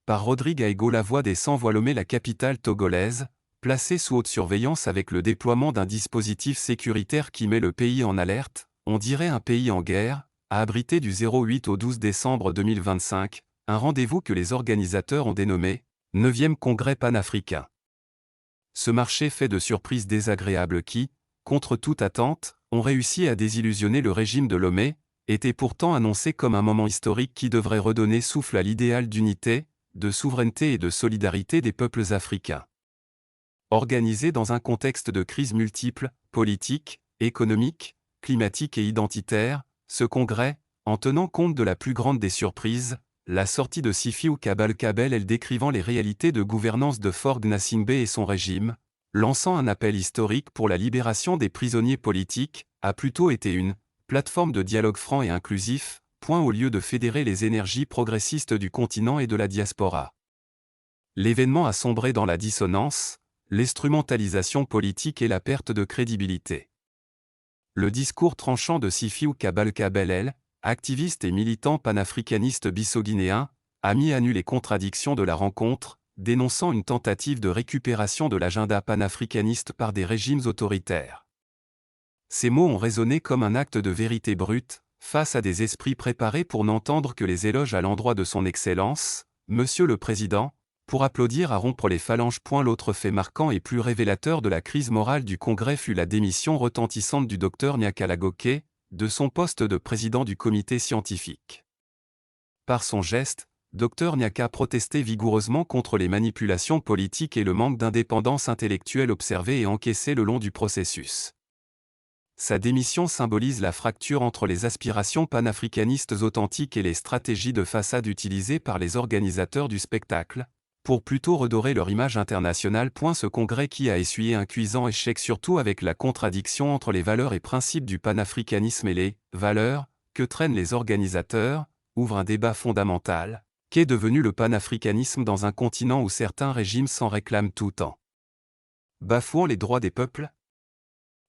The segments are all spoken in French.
par Rodrigue Aigo. La Voix des Sans-Voix. Lomé, la capitale togolaise, placée sous haute surveillance avec le déploiement d'un dispositif sécuritaire qui met le pays en alerte, on dirait un pays en guerre, a abrité du 08 au 12 décembre 2025, un rendez-vous que les organisateurs ont dénommé « 9e Congrès panafricain ». Ce marché fait de surprises désagréables qui, contre toute attente, ont réussi à désillusionner le régime de Lomé, était pourtant annoncé comme un moment historique qui devrait redonner souffle à l'idéal d'unité, de souveraineté et de solidarité des peuples africains. Organisé dans un contexte de crise multiple, politique, économique, climatique et identitaire, ce congrès, en tenant compte de la plus grande des surprises, la sortie de Sifiou Kabal-Kabel décrivant les réalités de gouvernance de Faure Gnassingbé et son régime, lançant un appel historique pour la libération des prisonniers politiques, a plutôt été une plateforme de dialogue franc et inclusif, au lieu de fédérer les énergies progressistes du continent et de la diaspora. L'événement a sombré dans la dissonance, l'instrumentalisation politique et la perte de crédibilité. Le discours tranchant de Sifiou Kabal-Kabel, activiste et militant panafricaniste bissau-guinéen, a mis à nu les contradictions de la rencontre, dénonçant une tentative de récupération de l'agenda panafricaniste par des régimes autoritaires. Ces mots ont résonné comme un acte de vérité brute, face à des esprits préparés pour n'entendre que les éloges à l'endroit de son Excellence, Monsieur le Président, pour applaudir à rompre les phalanges. L'autre fait marquant et plus révélateur de la crise morale du Congrès fut la démission retentissante du Dr Nyakala Goké, de son poste de président du comité scientifique. Par son geste, Dr Nyaka protestait vigoureusement contre les manipulations politiques et le manque d'indépendance intellectuelle observé et encaissé le long du processus. Sa démission symbolise la fracture entre les aspirations panafricanistes authentiques et les stratégies de façade utilisées par les organisateurs du spectacle, pour plutôt redorer leur image internationale. Ce congrès qui a essuyé un cuisant échec surtout avec la contradiction entre les valeurs et principes du panafricanisme et les valeurs que traînent les organisateurs, ouvre un débat fondamental. Qu'est devenu le panafricanisme dans un continent où certains régimes s'en réclament tout temps? Bafouant les droits des peuples?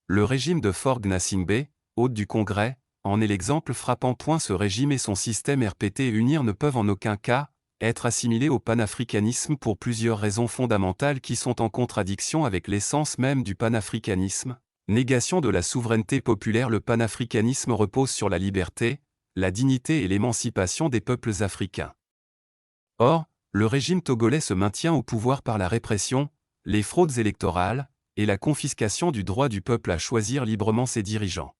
Le régime de Faure Gnassingbé, hôte du Congrès, en est l'exemple frappant. Ce régime et son système RPT UNIR ne peuvent en aucun cas être assimilés au panafricanisme pour plusieurs raisons fondamentales qui sont en contradiction avec l'essence même du panafricanisme. Négation de la souveraineté populaire. Le panafricanisme repose sur la liberté, la dignité et l'émancipation des peuples africains. Or, le régime togolais se maintient au pouvoir par la répression, les fraudes électorales, et la confiscation du droit du peuple à choisir librement ses dirigeants.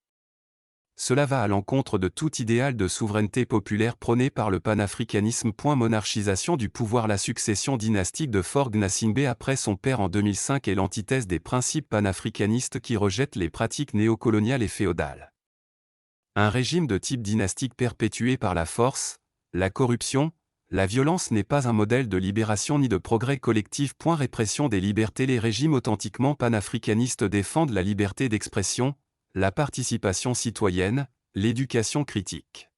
Cela va à l'encontre de tout idéal de souveraineté populaire prôné par le panafricanisme. Monarchisation du pouvoir. La succession dynastique de Faure Gnassingbé après son père en 2005 est l'antithèse des principes panafricanistes qui rejettent les pratiques néocoloniales et féodales. Un régime de type dynastique perpétué par la force, la corruption, la violence n'est pas un modèle de libération ni de progrès collectif. Répression des libertés. Les régimes authentiquement panafricanistes défendent la liberté d'expression, la participation citoyenne, l'éducation critique.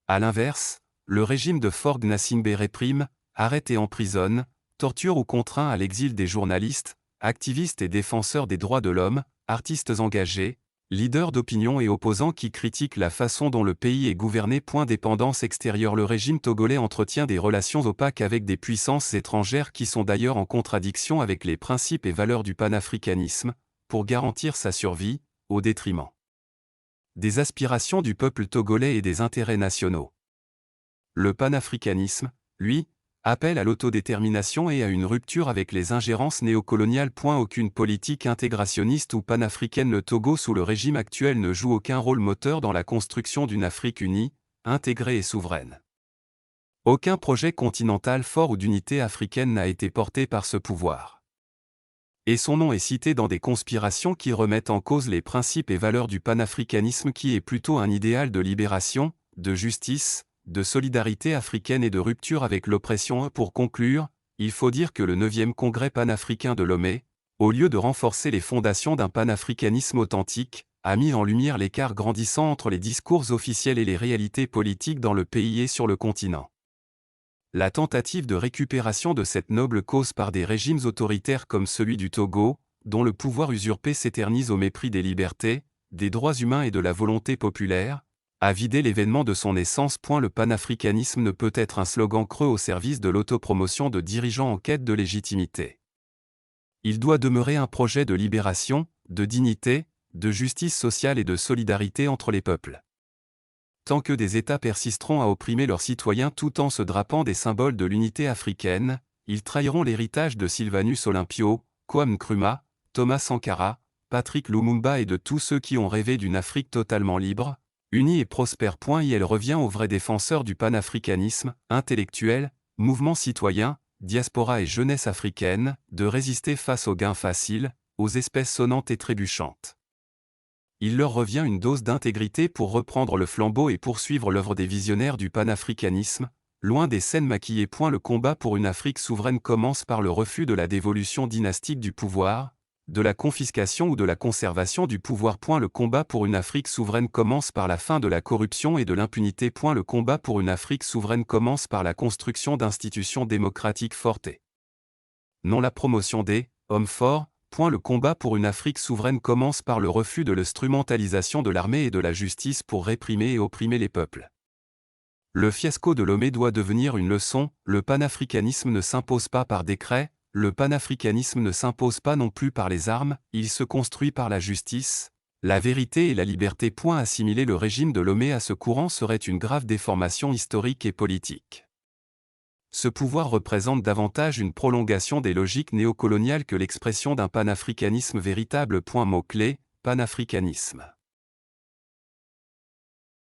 A l'inverse, le régime de Faure Gnassingbé réprime, arrête et emprisonne, torture ou contraint à l'exil des journalistes, activistes et défenseurs des droits de l'homme, artistes engagés, leaders d'opinion et opposants qui critiquent la façon dont le pays est gouverné. Dépendance extérieure. Le régime togolais entretient des relations opaques avec des puissances étrangères qui sont d'ailleurs en contradiction avec les principes et valeurs du panafricanisme, pour garantir sa survie, au détriment des aspirations du peuple togolais et des intérêts nationaux. Le panafricanisme, lui, appelle à l'autodétermination et à une rupture avec les ingérences néocoloniales. Aucune politique intégrationniste ou panafricaine. Le Togo sous le régime actuel ne joue aucun rôle moteur dans la construction d'une Afrique unie, intégrée et souveraine. Aucun projet continental fort ou d'unité africaine n'a été porté par ce pouvoir. Et son nom est cité dans des conspirations qui remettent en cause les principes et valeurs du panafricanisme qui est plutôt un idéal de libération, de justice, de solidarité africaine et de rupture avec l'oppression. Pour conclure, il faut dire que le 9e Congrès panafricain de Lomé, au lieu de renforcer les fondations d'un panafricanisme authentique, a mis en lumière l'écart grandissant entre les discours officiels et les réalités politiques dans le pays et sur le continent. La tentative de récupération de cette noble cause par des régimes autoritaires comme celui du Togo, dont le pouvoir usurpé s'éternise au mépris des libertés, des droits humains et de la volonté populaire, A vidé l'événement de son essence. Le panafricanisme ne peut être un slogan creux au service de l'autopromotion de dirigeants en quête de légitimité. Il doit demeurer un projet de libération, de dignité, de justice sociale et de solidarité entre les peuples. Tant que des États persisteront à opprimer leurs citoyens tout en se drapant des symboles de l'unité africaine, ils trahiront l'héritage de Sylvanus Olympio, Kwame Nkrumah, Thomas Sankara, Patrick Lumumba et de tous ceux qui ont rêvé d'une Afrique totalement libre, unie et prospère. Elle revient aux vrais défenseurs du panafricanisme, intellectuels, mouvements citoyens, diaspora et jeunesse africaine, de résister face aux gains faciles, aux espèces sonnantes et trébuchantes. Il leur revient une dose d'intégrité pour reprendre le flambeau et poursuivre l'œuvre des visionnaires du panafricanisme, loin des scènes maquillées. Le combat pour une Afrique souveraine commence par le refus de la dévolution dynastique du pouvoir, de la confiscation ou de la conservation du pouvoir. Le combat pour une Afrique souveraine commence par la fin de la corruption et de l'impunité. Le combat pour une Afrique souveraine commence par la construction d'institutions démocratiques fortes et non la promotion des hommes forts. Le combat pour une Afrique souveraine commence par le refus de l'instrumentalisation de l'armée et de la justice pour réprimer et opprimer les peuples. Le fiasco de Lomé doit devenir une leçon. Le panafricanisme ne s'impose pas par décret, le panafricanisme ne s'impose pas non plus par les armes, il se construit par la justice, la vérité et la liberté. Assimiler le régime de Lomé à ce courant serait une grave déformation historique et politique. Ce pouvoir représente davantage une prolongation des logiques néocoloniales que l'expression d'un panafricanisme véritable. Mot-clé, panafricanisme.